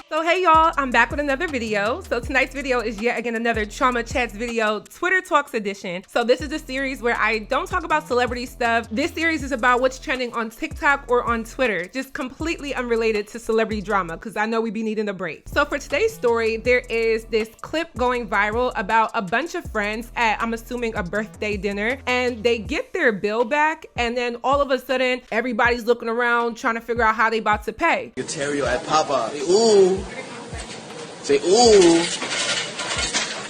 So hey y'all, I'm back with another video. So tonight's video is yet again another Chioma Chats video, Twitter Talks edition. So this is a series where I don't talk about celebrity stuff. This series is about what's trending on TikTok or on Twitter, just completely unrelated to celebrity drama because I know we be needing a break. So for today's story, there is this clip going viral about a bunch of friends at, I'm assuming, a birthday dinner, and they get their bill back, and then all of a sudden everybody's looking around trying to figure out how they about to pay. Material at Papa. Ooh. Say ooh.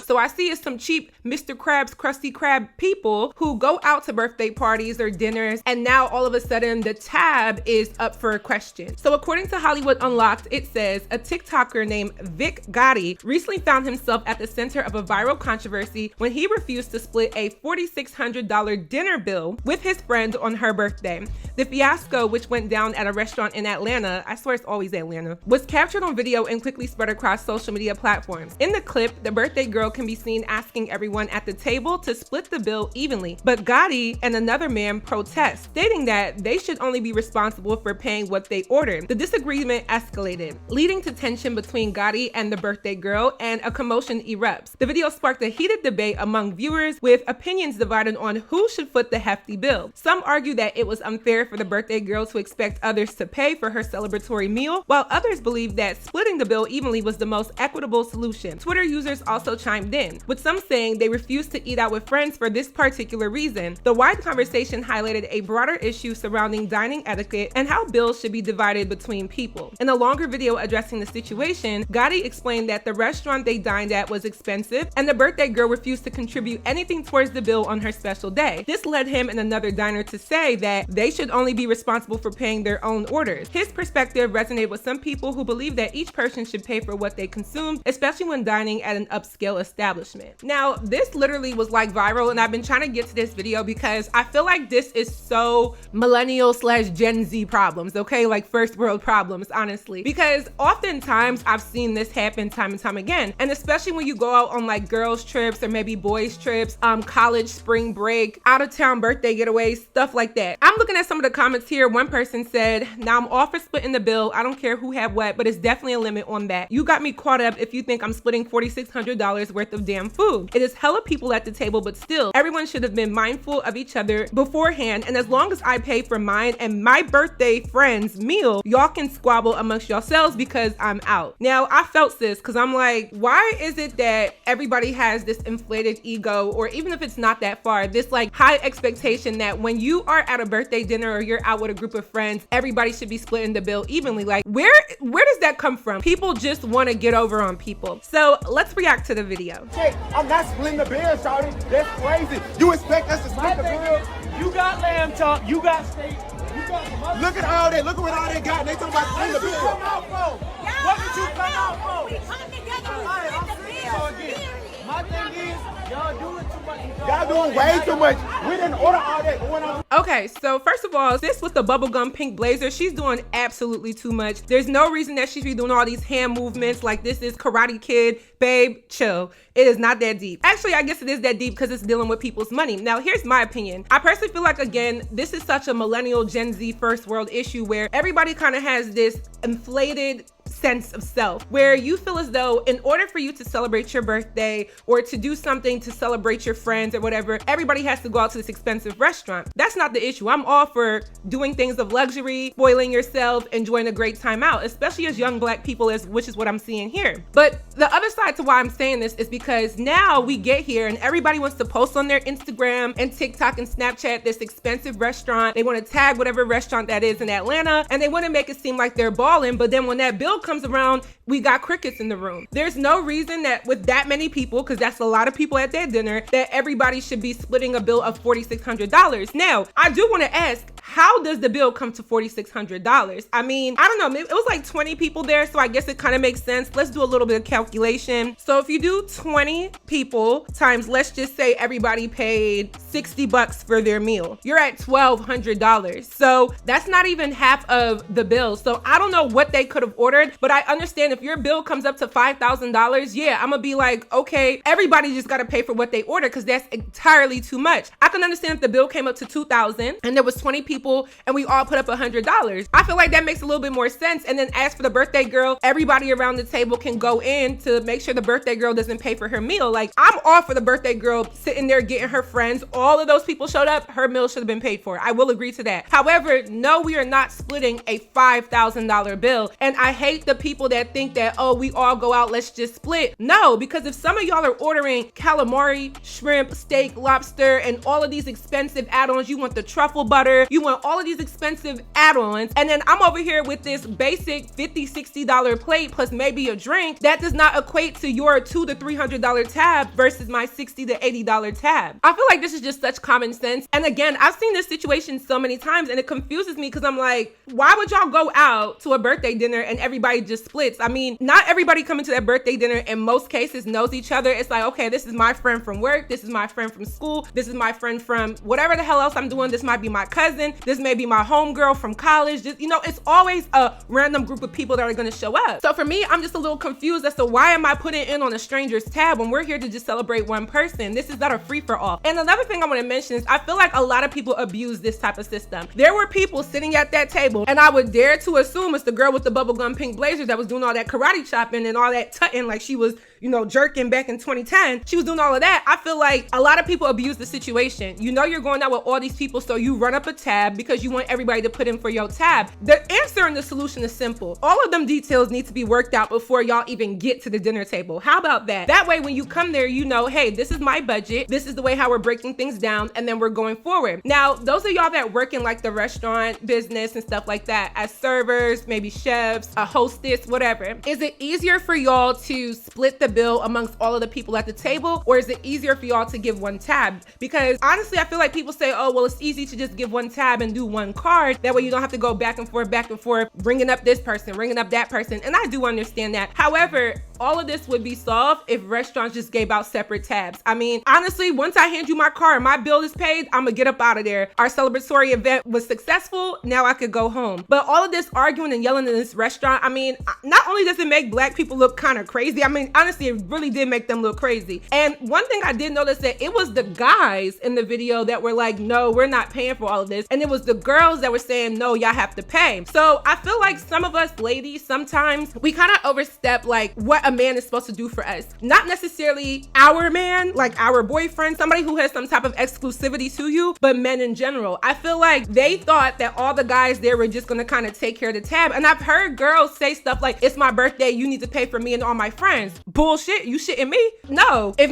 So I see it's some cheap Mr. Krabs, Krusty Krab people who go out to birthday parties or dinners, and now all of a sudden the tab is up for a question. So according to Hollywood Unlocked, it says a TikToker named Vic Gotti recently found himself at the center of a viral controversy when he refused to split a $4,600 dinner bill with his friend on her birthday. The fiasco, which went down at a restaurant in Atlanta, I swear it's always Atlanta, was captured on video and quickly spread across social media platforms. In the clip, the birthday girl can be seen asking everyone at the table to split the bill evenly, but Gotti and another man protest, stating that they should only be responsible for paying what they ordered. The disagreement escalated, leading to tension between Gotti and the birthday girl, and a commotion erupts. The video sparked a heated debate among viewers, with opinions divided on who should foot the hefty bill. Some argue that it was unfair for the birthday girl to expect others to pay for her celebratory meal, while others believe that splitting the bill evenly was the most equitable solution. Twitter users also chimed in, with some saying they refused to eat out with friends for this particular reason. The wide conversation highlighted a broader issue surrounding dining etiquette and how bills should be divided between people. In a longer video addressing the situation, Gotti explained that the restaurant they dined at was expensive and the birthday girl refused to contribute anything towards the bill on her special day. This led him and another diner to say that they should only be responsible for paying their own orders. His perspective resonated with some people who believe that each person should pay for what they consumed, especially when dining at an upscale establishment. Now, this literally was like viral, and I've been trying to get to this video because I feel like this is so millennial / Gen Z problems, okay? Like first world problems, honestly. Because oftentimes I've seen this happen time and time again. And especially when you go out on like girls trips or maybe boys trips, college spring break, out of town birthday getaways, stuff like that. I'm looking at some of the comments here. One person said, now I'm all for splitting the bill. I don't care who had what, but it's definitely a limit on that. You got me caught up if you think I'm splitting $4,600 worth of damn food. It is hella people at the table, but still, everyone should have been mindful of each other beforehand. And as long as I pay for mine and my birthday friend's meal, y'all can squabble amongst yourselves because I'm out. Now, I felt this because I'm like, why is it that everybody has this inflated ego, or even if it's not that far, this like high expectation that when you are at a birthday dinner or you're out with a group of friends, everybody should be splitting the bill evenly? Like, where does that come from? People just want to get over on people. So let's react to the video. I'm not splitting the bill, shawty. That's crazy. You expect us to split the bill? You got lamb chop, you got steak, you got Look at all that. Look at what all they got. They talking about splitting the bill. What did you come out for? We come together to split the bill. My thing is, y'all doing too much. Y'all doing way too much. We didn't order all that going on. Okay, so first of all, this with the bubblegum pink blazer, she's doing absolutely too much. There's no reason that she should be doing all these hand movements like this is Karate Kid. Babe, chill. It is not that deep. Actually, I guess it is that deep because it's dealing with people's money. Now, here's my opinion. I personally feel like, again, this is such a millennial Gen Z first world issue where everybody kind of has this inflated sense of self, where you feel as though in order for you to celebrate your birthday or to do something to celebrate your friends or whatever, everybody has to go out to this expensive restaurant. That's not the issue. I'm all for doing things of luxury, spoiling yourself, enjoying a great time out, especially as young Black people, which is what I'm seeing here. But the other side to why I'm saying this is because now we get here and everybody wants to post on their Instagram and TikTok and Snapchat this expensive restaurant. They want to tag whatever restaurant that is in Atlanta, and they want to make it seem like they're balling, but then when that bill comes around, we got crickets in the room. There's no reason that with that many people, because that's a lot of people at that dinner, that everybody should be splitting a bill of $4,600. Now, I do want to ask, how does the bill come to $4,600? I mean, I don't know, it was like 20 people there, so I guess it kind of makes sense. Let's do a little bit of calculation. So if you do 20 people times, let's just say everybody paid $60 for their meal, you're at $1,200. So that's not even half of the bill. So I don't know what they could have ordered. But I understand if your bill comes up to $5,000, yeah, I'm gonna be like, okay, everybody just gotta pay for what they order because that's entirely too much. I can understand if the bill came up to $2,000 and there was 20 people and we all put up $100. I feel like that makes a little bit more sense. And then as for the birthday girl, everybody around the table can go in to make sure the birthday girl doesn't pay for her meal. Like, I'm all for the birthday girl sitting there getting her friends. All of those people showed up, her meal should have been paid for. I will agree to that. However, no, we are not splitting a $5,000 bill. And I hate the people that think that, oh, we all go out, let's just split. No, because if some of y'all are ordering calamari, shrimp, steak, lobster, and all of these expensive add-ons, you want the truffle butter, you want all of these expensive add-ons, and then I'm over here with this basic $50, $60 plate plus maybe a drink, that does not equate to your $200 to $300 tab versus my $60 to $80 tab. I feel like this is just such common sense. And again, I've seen this situation so many times and it confuses me because I'm like, why would y'all go out to a birthday dinner and everybody just splits? I mean, not everybody coming to that birthday dinner in most cases knows each other. It's like, okay, this is my friend from work, this is my friend from school, this is my friend from whatever the hell else I'm doing, this might be my cousin, this may be my homegirl from college. Just, you know, it's always a random group of people that are gonna show up. So for me, I'm just a little confused as to why am I putting in on a stranger's tab when we're here to just celebrate one person? This is not a free for all. And another thing I want to mention is I feel like a lot of people abuse this type of system. There were people sitting at that table, and I would dare to assume it's the girl with the bubblegum pink blazer that was doing all that karate chopping and all that tutting like she was, you know, jerking back in 2010. She was doing all of that. I feel like a lot of people abuse the situation. You know you're going out with all these people, so you run up a tab because you want everybody to put in for your tab. The answer and the solution is simple. All of them details need to be worked out before y'all even get to the dinner table. How about that? That way when you come there, you know, hey, this is my budget. This is the way how we're breaking things down, and then we're going forward. Now, those of y'all that work in like the restaurant business and stuff like that, as servers, maybe chefs, a hostess, whatever, is it easier for y'all to split the bill amongst all of the people at the table, or is it easier for y'all to give one tab? Because honestly, I feel like people say, oh, well, it's easy to just give one tab and do one card. That way you don't have to go back and forth, bringing up this person, bringing up that person. And I do understand that. However, all of this would be solved if restaurants just gave out separate tabs. I mean, honestly, once I hand you my card and my bill is paid, I'm gonna get up out of there. Our celebratory event was successful. Now I could go home. But all of this arguing and yelling in this restaurant, I mean, not only does it make black people look kind of crazy, I mean, honestly, it really did make them look crazy. And one thing I did notice that it was the guys in the video that were like, no, we're not paying for all of this. And it was the girls that were saying, no, y'all have to pay. So I feel like some of us ladies, sometimes we kind of overstep like what a man is supposed to do for us. Not necessarily our man, like our boyfriend, somebody who has some type of exclusivity to you, but men in general. I feel like they thought that all the guys there were just gonna kind of take care of the tab. And I've heard girls say stuff like, it's my birthday, you need to pay for me and all my friends. Bullshit, you shitting me? No, if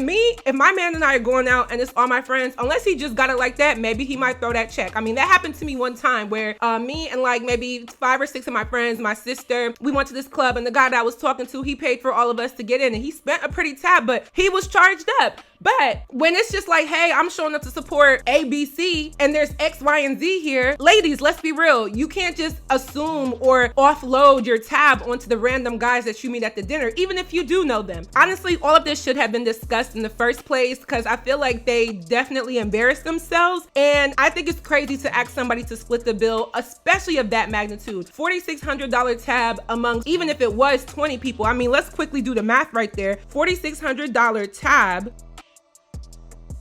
my man and I are going out and it's all my friends, unless he just got it like that, maybe he might throw that check. I mean, that happened to me one time where me and like maybe 5 or 6 of my friends, my sister, we went to this club and the guy that I was talking to, he paid for all of us to get in and he spent a pretty tab, but he was charged up. But when it's just like, hey, I'm showing up to support ABC and there's X, Y, and Z here, ladies, let's be real. You can't just assume or offload your tab onto the random guys that you meet at the dinner, even if you do know them. Honestly, all of this should have been discussed in the first place because I feel like they definitely embarrassed themselves. And I think it's crazy to ask somebody to split the bill, especially of that magnitude. $4,600 tab amongst, even if it was 20 people. I mean, let's quickly do the math right there. $4,600 tab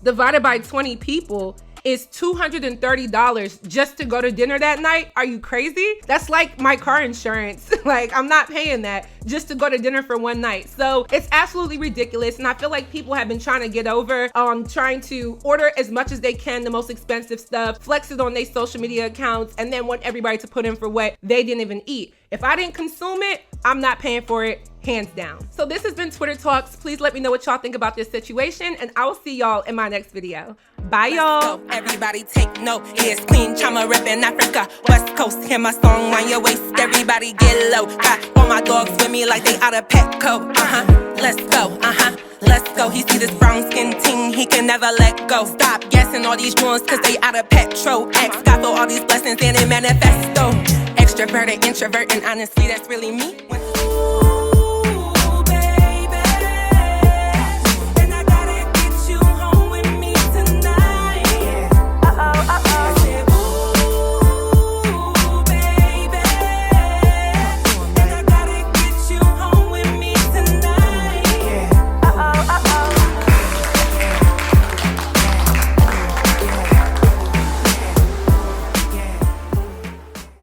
divided by 20 people is $230 just to go to dinner that night. Are you crazy? That's like my car insurance. Like, I'm not paying that just to go to dinner for one night. So it's absolutely ridiculous. And I feel like people have been trying to get over trying to order as much as they can, the most expensive stuff, flex it on their social media accounts, and then want everybody to put in for what they didn't even eat. If I didn't consume it, I'm not paying for it, hands down. So this has been Twitter Talks. Please let me know what y'all think about this situation, and I will see y'all in my next video. Bye, y'all. Everybody take note. Here's Queen Chioma reppin' Africa, West Coast. Hear my song on your waist. Everybody get low. Got all my dogs with me like they out of Petco. Let's go. Let's go. He see this brown skin ting, he can never let go. Stop guessing all these joints cause they out of petrol. Ask God for all these blessings and they manifesto. Extroverted, introvert, and honestly, that's really me.